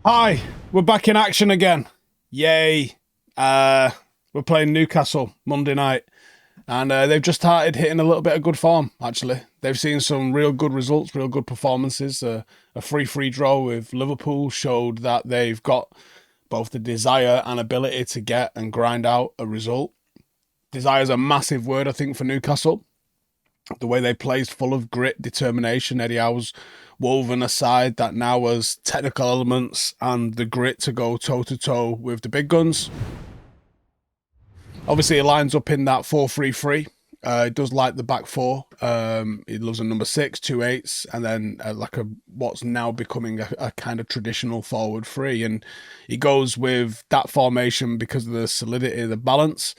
Hi, we're back in action again. Yay. We're playing Newcastle Monday night, and they've just started hitting a little bit of good form, actually. They've seen some real good results, real good performances. A free draw with Liverpool showed that they've got both the desire and ability to get and grind out a result. Desire is a massive word, I think, for Newcastle. The way they play is full of grit, determination. Eddie Howe's woven a side that now has technical elements and the grit to go toe to toe with the big guns. Obviously, he lines up in that 4-3-3. He does like the back four. He loves a number six, two eights, and then like a what's now becoming a kind of traditional forward three. And he goes with that formation because of the solidity, the balance.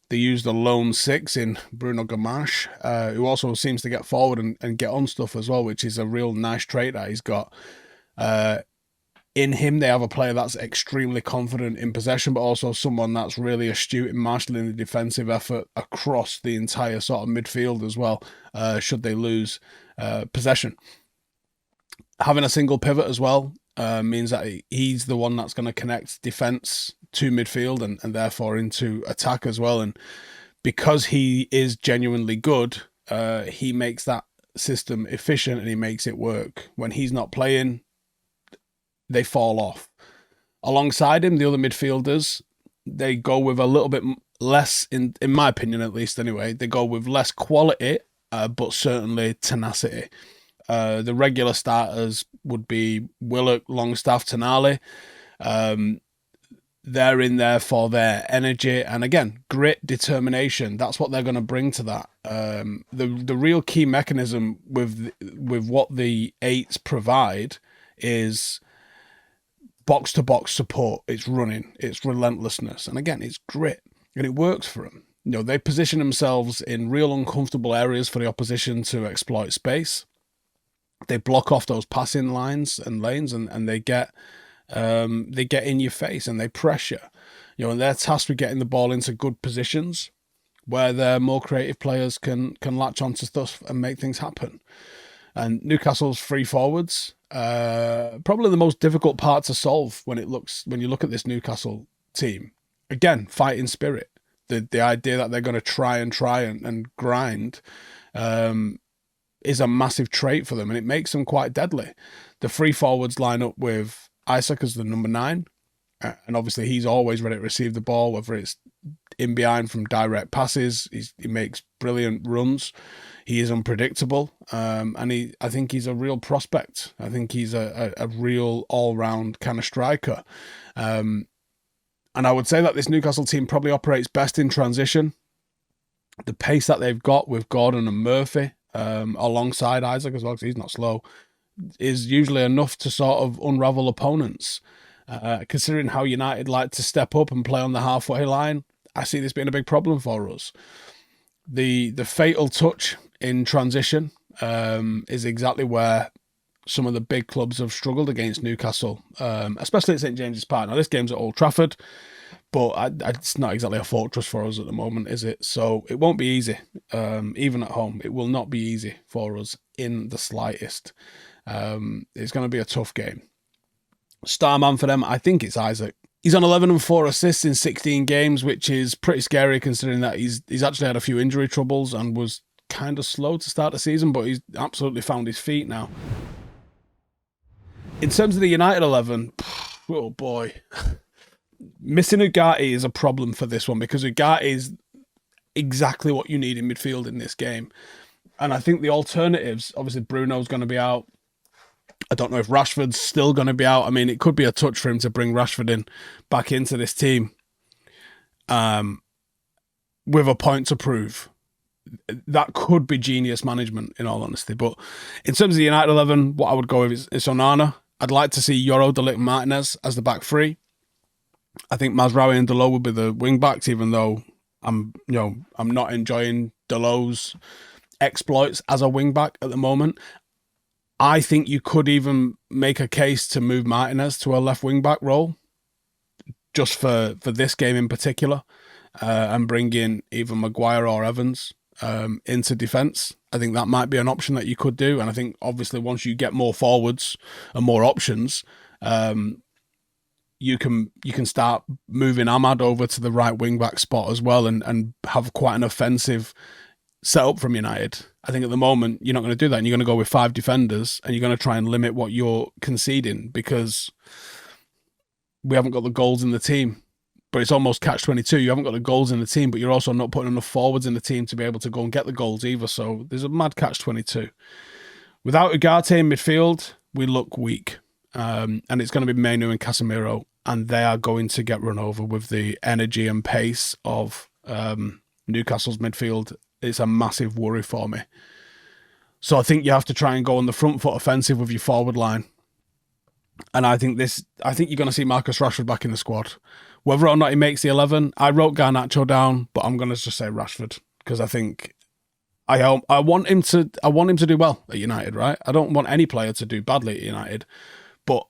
They use the lone six in Bruno Gamache, who also seems to get forward and get on stuff as well, which is a real nice trait that he's got. In him, they have a player that's extremely confident in possession, but also someone that's really astute in marshalling the defensive effort across the entire sort of midfield as well, should they lose possession. Having a single pivot as well means that he's the one that's going to connect defence to midfield and therefore into attack as well. And because he is genuinely good, he makes that system efficient and he makes it work. When he's not playing, they fall off. Alongside him, the other midfielders, they go with a little bit less, in my opinion at least anyway, they go with less quality, but certainly tenacity. The regular starters would be Willock, Longstaff, Tonali. They're in there for their energy and again grit, determination. That's what they're going to bring to that. The real key mechanism with what the eights provide is box to box support. It's running, it's relentlessness, and again it's grit, and it works for them. You know, they position themselves in real uncomfortable areas for the opposition to exploit space. They block off those passing lines and lanes, and they get in your face and they pressure. You know, and they're tasked with getting the ball into good positions where their more creative players can latch onto stuff and make things happen. And Newcastle's free forwards, probably the most difficult part to solve when you look at this Newcastle team. Again, fighting spirit. The idea that they're going to try and grind is a massive trait for them, and it makes them quite deadly. The free forwards line up with Isaac as the number 9, and obviously he's always ready to receive the ball, whether it's in behind from direct passes. He makes brilliant runs. He is unpredictable, and I think he's a real prospect. I think he's a real all-round kind of striker. And I would say that this Newcastle team probably operates best in transition. The pace that they've got with Gordon and Murphy, alongside Isaac as well, because he's not slow, is usually enough to sort of unravel opponents. Considering how United like to step up and play on the halfway line, I see this being a big problem for us. The fatal touch in transition is exactly where some of the big clubs have struggled against Newcastle, especially at St James's Park. Now, this game's at Old Trafford, but it's not exactly a fortress for us at the moment, is it? So it won't be easy, even at home. It will not be easy for us in the slightest. It's going to be a tough game. Star man for them, I think it's Isaac. He's on 11 and 4 assists in 16 games, which is pretty scary considering that he's actually had a few injury troubles and was kind of slow to start the season, but he's absolutely found his feet now. In terms of the United 11, oh boy. Missing Ugarte is a problem for this one because Ugarte is exactly what you need in midfield in this game. And I think the alternatives, obviously Bruno's going to be out. I don't know if Rashford's still going to be out. I mean, it could be a touch for him to bring Rashford back into this team with a point to prove. That could be genius management, in all honesty. But in terms of the United 11, what I would go with is Onana. I'd like to see Yoro, De Ligt, Martinez as the back three. I think Mazraoui and Dalot will be the wing backs, even though I'm not enjoying Dalot's exploits as a wing back at the moment. I think you could even make a case to move Martinez to a left wing back role, just for this game in particular, and bring in either Maguire or Evans into defence. I think that might be an option that you could do, and I think obviously once you get more forwards and more options, you can start moving Ahmad over to the right wing back spot as well, and have quite an offensive set up from United. I think at the moment you're not going to do that, and you're going to go with 5 defenders, and you're going to try and limit what you're conceding because we haven't got the goals in the team. But it's almost catch-22. You haven't got the goals in the team, but you're also not putting enough forwards in the team to be able to go and get the goals either. So there's a mad catch-22. Without Ugarte in midfield, we look weak. And it's going to be Mainu and Casemiro, and they are going to get run over with the energy and pace of Newcastle's midfield. It's a massive worry for me. So I think you have to try and go on the front foot offensive with your forward line. And I think you're going to see Marcus Rashford back in the squad. Whether or not he makes the 11, I wrote Garnacho down, but I'm going to just say Rashford because I think I want him to do well at United, right? I don't want any player to do badly at United, but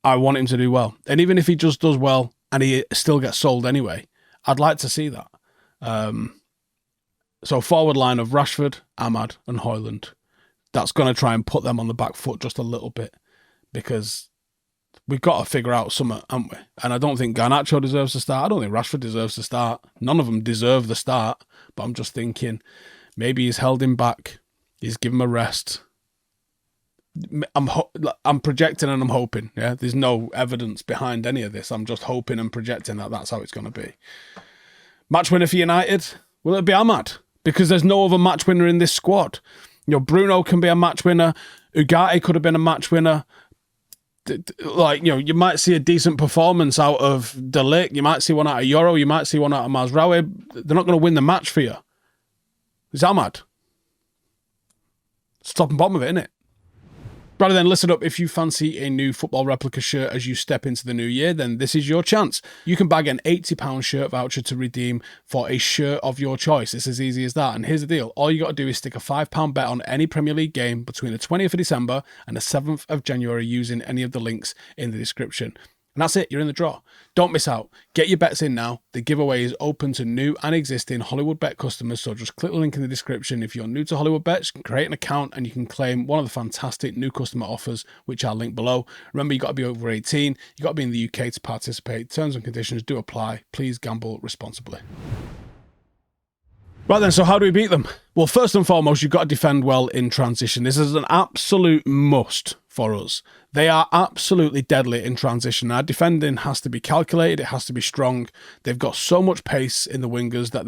I want him to do well. And even if he just does well and he still gets sold anyway, I'd like to see that. So forward line of Rashford, Ahmad and Højlund. That's going to try and put them on the back foot just a little bit because we've got to figure out something, haven't we? And I don't think Garnacho deserves to start. I don't think Rashford deserves to start. None of them deserve the start. But I'm just thinking maybe he's held him back. He's given him a rest. I'm projecting and I'm hoping. Yeah, there's no evidence behind any of this. I'm just hoping and projecting that that's how it's going to be. Match winner for United? Will it be Ahmad? Because there's no other match winner in this squad. You know, Bruno can be a match winner. Ugarte could have been a match winner. Like, you know, you might see a decent performance out of De Ligt. You might see one out of Euro. You might see one out of Mazraoui. They're not going to win the match for you. It's Ahmad. It's top and bottom of it, isn't it? Rather than listen up, if you fancy a new football replica shirt as you step into the new year, then this is your chance. You can bag an £80 shirt voucher to redeem for a shirt of your choice. It's as easy as that. And here's the deal. All you got to do is stick a £5 bet on any Premier League game between the 20th of December and the 7th of January using any of the links in the description. And that's it. You're in the draw. Don't miss out. Get your bets in now. The giveaway is open to new and existing Hollywoodbet customers, so just click the link in the description. If you're new to Hollywoodbets, create an account and you can claim one of the fantastic new customer offers, which I'll link below. Remember, you've got to be over 18. You've got to be in the UK to participate. Terms and conditions do apply. Please gamble responsibly. Right then, so how do we beat them? Well, first and foremost, you've got to defend well in transition. This is an absolute must for us. They are absolutely deadly in transition. Our defending has to be calculated. It has to be strong. They've got so much pace in the wingers that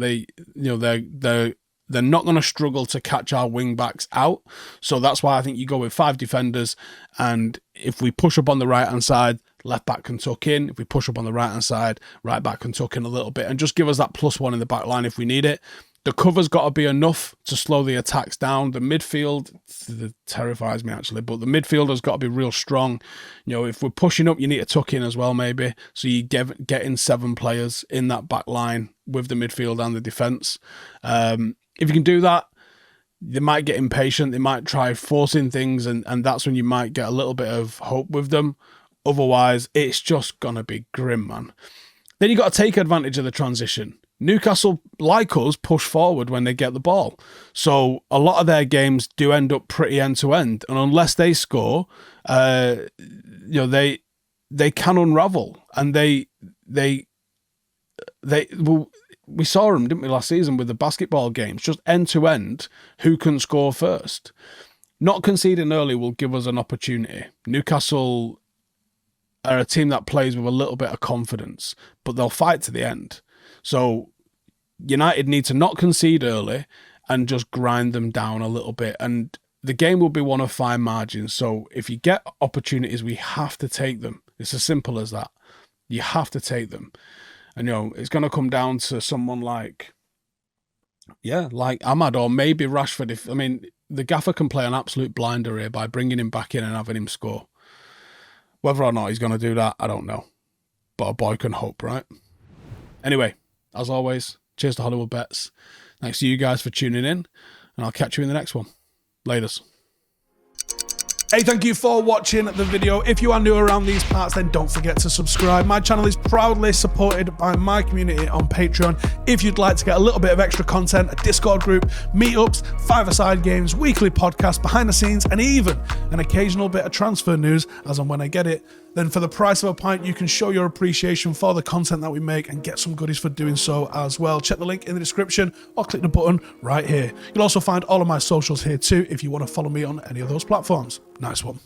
they're not going to struggle to catch our wing backs out. So that's why I think you go with 5 defenders. And if we push up on the right hand side, left back can tuck in. If we push up on the right hand side, right back can tuck in a little bit and just give us that +1 in the back line if we need it. The cover's got to be enough to slow the attacks down. The midfield terrifies me, actually, but the midfielder's got to be real strong. You know, if we're pushing up, you need to tuck in as well, maybe. So you get in 7 players in that back line with the midfield and the defence. If you can do that, they might get impatient. They might try forcing things, and that's when you might get a little bit of hope with them. Otherwise, it's just going to be grim, man. Then you got to take advantage of the transition. Newcastle, like us, push forward when they get the ball. So a lot of their games do end up pretty end-to-end. And unless they score, they can unravel. And we saw them, didn't we, last season with the basketball games, just end-to-end, who can score first. Not conceding early will give us an opportunity. Newcastle are a team that plays with a little bit of confidence, but they'll fight to the end. So United need to not concede early and just grind them down a little bit. And the game will be one of fine margins. So if you get opportunities, we have to take them. It's as simple as that. You have to take them. And, you know, it's going to come down to someone like Ahmad or maybe Rashford. The gaffer can play an absolute blinder here by bringing him back in and having him score. Whether or not he's going to do that, I don't know. But a boy can hope, right? Anyway, as always, cheers to Hollywoodbets. Thanks to you guys for tuning in, and I'll catch you in the next one. Laters. Hey, thank you for watching the video. If you are new around these parts, then don't forget to subscribe. My channel is proudly supported by my community on Patreon. If you'd like to get a little bit of extra content, a Discord group, meetups, five-a-side games, weekly podcasts, behind the scenes, and even an occasional bit of transfer news as and when I get it, then for the price of a pint, you can show your appreciation for the content that we make and get some goodies for doing so as well. Check the link in the description or click the button right here. You'll also find all of my socials here too if you want to follow me on any of those platforms. Nice one.